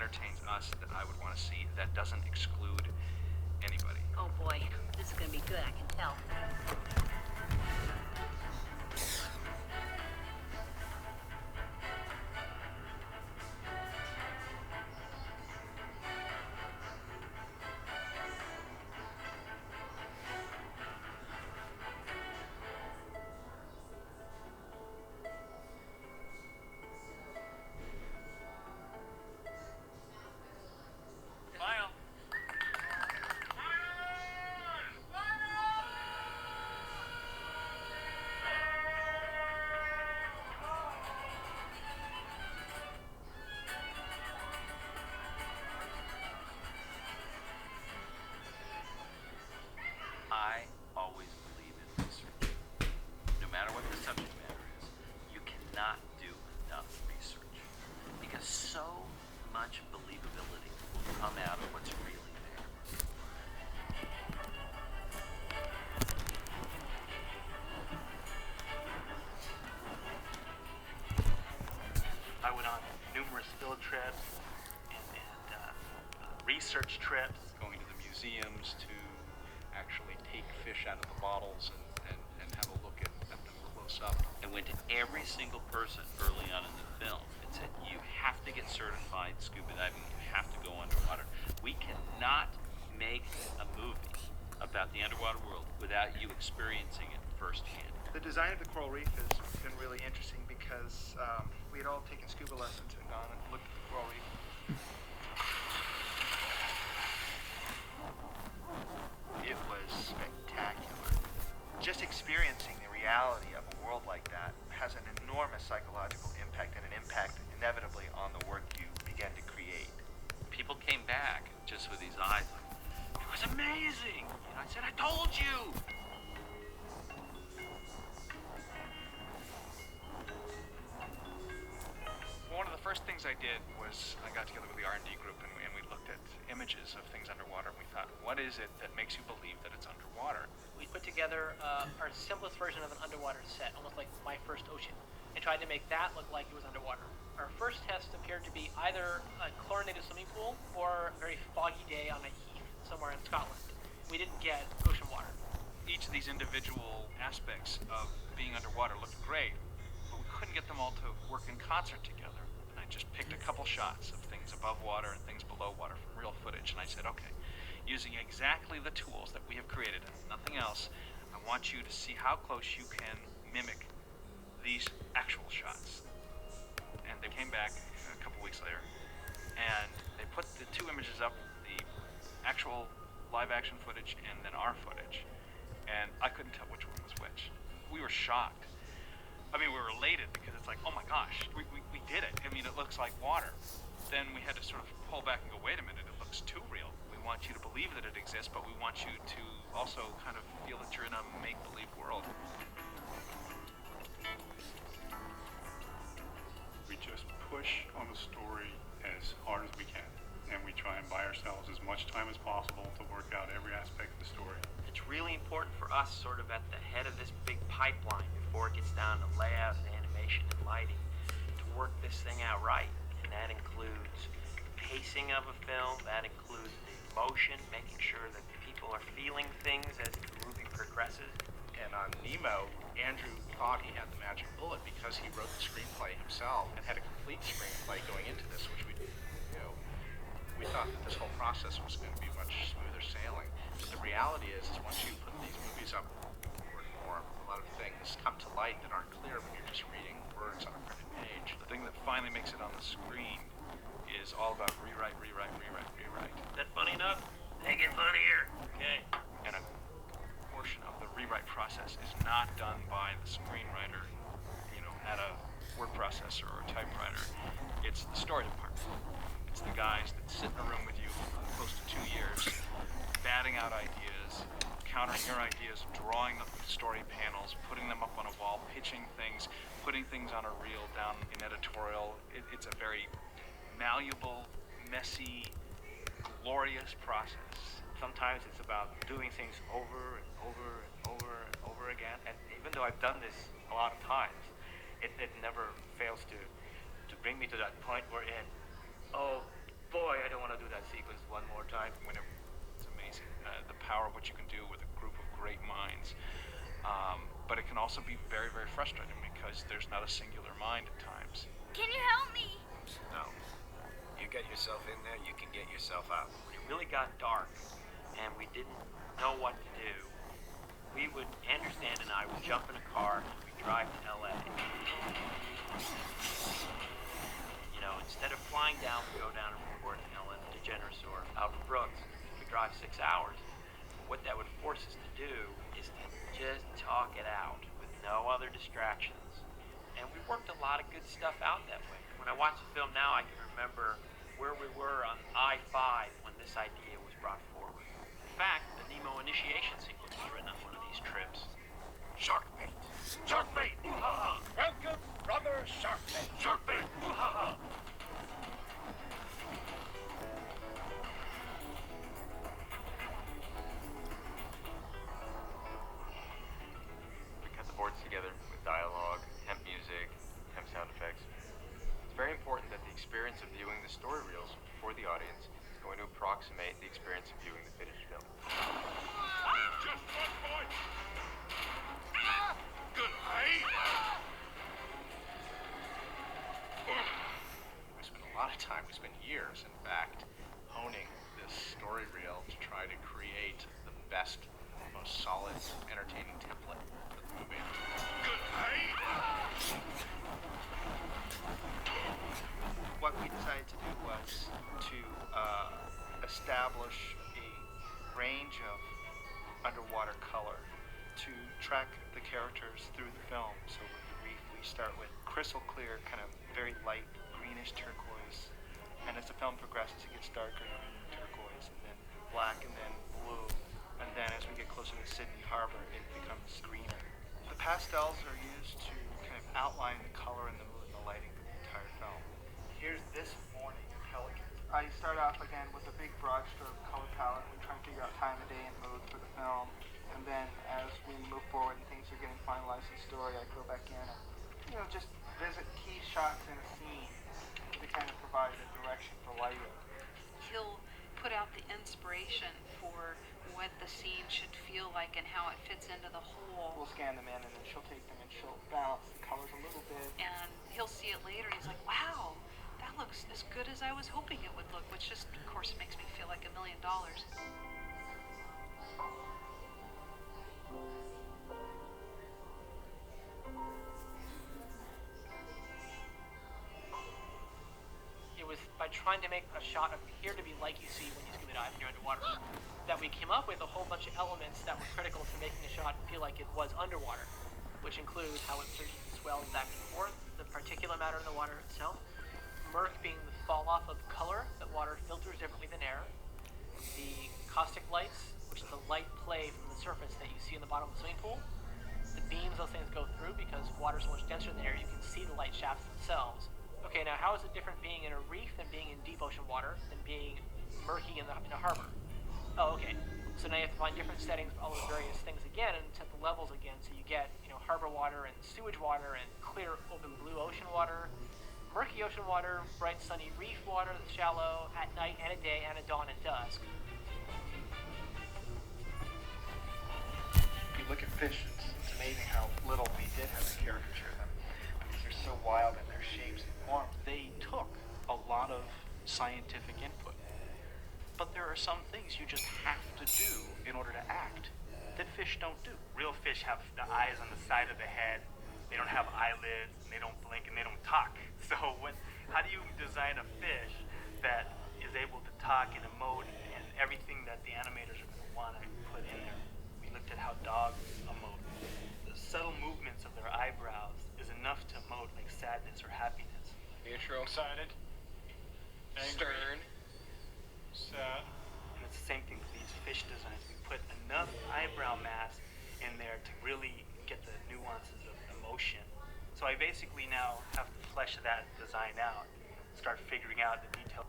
entertains us that I would want to see that doesn't exclude anybody. Oh boy, this is gonna be good, I can tell. Smile. I always believe in research. No matter what the subject matter is, you cannot do enough research because so much believability will come out of what's really there. I went on numerous field trips and research trips. Going to the museums to actually take fish out of the bottles and have a look at them close up. I went to every single person early on in the film and said, you have to get certified scuba diving, you have to go underwater. We cannot make a movie about the underwater world without you experiencing it firsthand. The design of the coral reef has been really interesting because we had all taken scuba lessons and gone and looked at the coral reef. It was spectacular. Just experiencing the reality of a world like that has an enormous psychological impact and an impact inevitably on the work you begin to create. People came back just with these eyes like, it was amazing! And I said, I told you! One of the first things I did was I got together with the R&D group and we looked at images of things underwater. And we thought, what is it that makes you believe that it's underwater? We put together our simplest version of an underwater set, almost like My First Ocean, and tried to make that look like it was underwater. Our first test appeared to be either a chlorinated swimming pool or a very foggy day on a heath somewhere in Scotland. We didn't get ocean water. Each of these individual aspects of being underwater looked great, but we couldn't get them all to work in concert together. And I just picked a couple shots of things above water and things below water from real footage, and I said, okay, using exactly the tools that we have created and nothing else, I want you to see how close you can mimic these actual shots. And they came back a couple weeks later, and they put the two images up, the actual live action footage and then our footage, and I couldn't tell which one was which. We were shocked. I mean, we were elated because it's like, oh my gosh, we did it. I mean, it looks like water. Then we had to sort of pull back and go, wait a minute, it looks too real. We want you to believe that it exists, but we want you to also kind of feel that you're in a make-believe world. We just push on the story as hard as we can, and we try and buy ourselves as much time as possible to work out every aspect of the story. It's really important for us, sort of at the head of this big pipeline before it gets down to layout and animation and lighting, to work this thing out right. And that includes pacing of a film, that includes the emotion, making sure that people are feeling things as the movie progresses. And on Nemo, Andrew thought he had the magic bullet because he wrote the screenplay himself and had a complete screenplay going into this, which we thought that this whole process was going to be much smoother sailing. But the reality is once you put these movies up more and more, a lot of things come to light that aren't clear when you're just reading words on a printed page. The thing that finally makes it on the screen is all about rewrite. Is that funny enough? Make it funnier. Okay. And a portion of the rewrite process is not done by the screenwriter, at a word processor or a typewriter. It's the story department. It's the guys that sit in a room with you for close to 2 years, batting out ideas, countering your ideas, drawing the story panels, putting them up on a wall, pitching things, putting things on a reel down in editorial. It's a very malleable, messy, glorious process. Sometimes it's about doing things over and over and over and over again. And even though I've done this a lot of times, it never fails to bring me to that point where oh boy, I don't want to do that sequence one more time. It's amazing, the power of what you can do with a group of great minds. But it can also be very, very frustrating because there's not a singular mind at times. Can you help me? No. You get yourself in there, you can get yourself out. When it really got dark and we didn't know what to do, Andrew Stand and I would jump in a car and we'd drive to LA. You know, instead of flying down, we go down and record in Ellen DeGeneres or Albert Brooks. We drive 6 hours. What that would force us to do is to just talk it out with no other distractions. And we worked a lot of good stuff out that way. When I watch the film now, I can remember where we were on I-5 when this idea was brought forward. In fact, the Nemo initiation sequence was written on one of these trips. Sharkbait! Sharkbait! Ooh-ha-ha! Welcome, brother Sharkbait! Sharkbait! Ooh-ha-ha! We cut the boards together with dialogue, temp music, temp sound effects. It's very important that the experience of viewing the story reels for the audience is going to approximate the experience of viewing the finished film. Just one point! Good eye! We spent a lot of time, we spent years, in fact, honing this story reel to try to create the best, most solid, entertaining template for the movie. Good eye! What we decided to do was to establish a range of underwater color to track the characters through the film. So with the reef, we start with crystal clear, kind of very light greenish turquoise, and as the film progresses, it gets darker turquoise, and then black, and then blue, and then as we get closer to Sydney Harbor, it becomes greener. The pastels are used to kind of outline the color and the mood and the lighting of the entire film. Here's This Morning, Pelican. I start off again with a big broad stroke color palette. We try and figure out time of day and mood for the film. And then as we move forward and things are getting finalized in the story, I go back in and, just visit key shots in a scene to kind of provide a direction for lighting. He'll put out the inspiration for what the scene should feel like and how it fits into the whole. We'll scan them in and then she'll take them and she'll balance the colors a little bit. And he'll see it later. He's like, wow, that looks as good as I was hoping it would look, which just, of course, makes me feel like $1 million. It was by trying to make a shot appear to be like you see when you scuba dive and you're underwater that we came up with a whole bunch of elements that were critical to making a shot feel like it was underwater, which include how it swells back and forth, the particulate matter in the water itself, murk being the fall off of color that water filters differently than air, the caustic lights, which is the light play from the surface that you see in the bottom of the swimming pool, the beams those things go through because water is so much denser than air, you can see the light shafts themselves. Okay, now how is it different being in a reef than being in deep ocean water than being murky in a harbor? Oh, okay. So now you have to find different settings for all those various things again and set the levels again. So you get, harbor water and sewage water and clear open blue ocean water, murky ocean water, bright sunny reef water that's shallow at night and at day and at dawn and dusk. If you look at fish, it's amazing how little we did have to caricature them because they're so wild in their shapes and forms. They took a lot of scientific input, but there are some things you just have to do in order to act that fish don't do. Real fish have the eyes on the side of the head. They don't have eyelids, and they don't blink, and they don't talk. So how do you design a fish that is able to talk and emote and everything that the animators are going to want to put in there? We looked at how dogs emote. The subtle movements of their eyebrows is enough to emote like sadness or happiness. Intro. Excited. Stern. Sad. And it's the same thing with these fish designs. We put enough eyebrow mass in there to really get the nuances of emotion. So I basically now have to flesh that design out, start figuring out the details.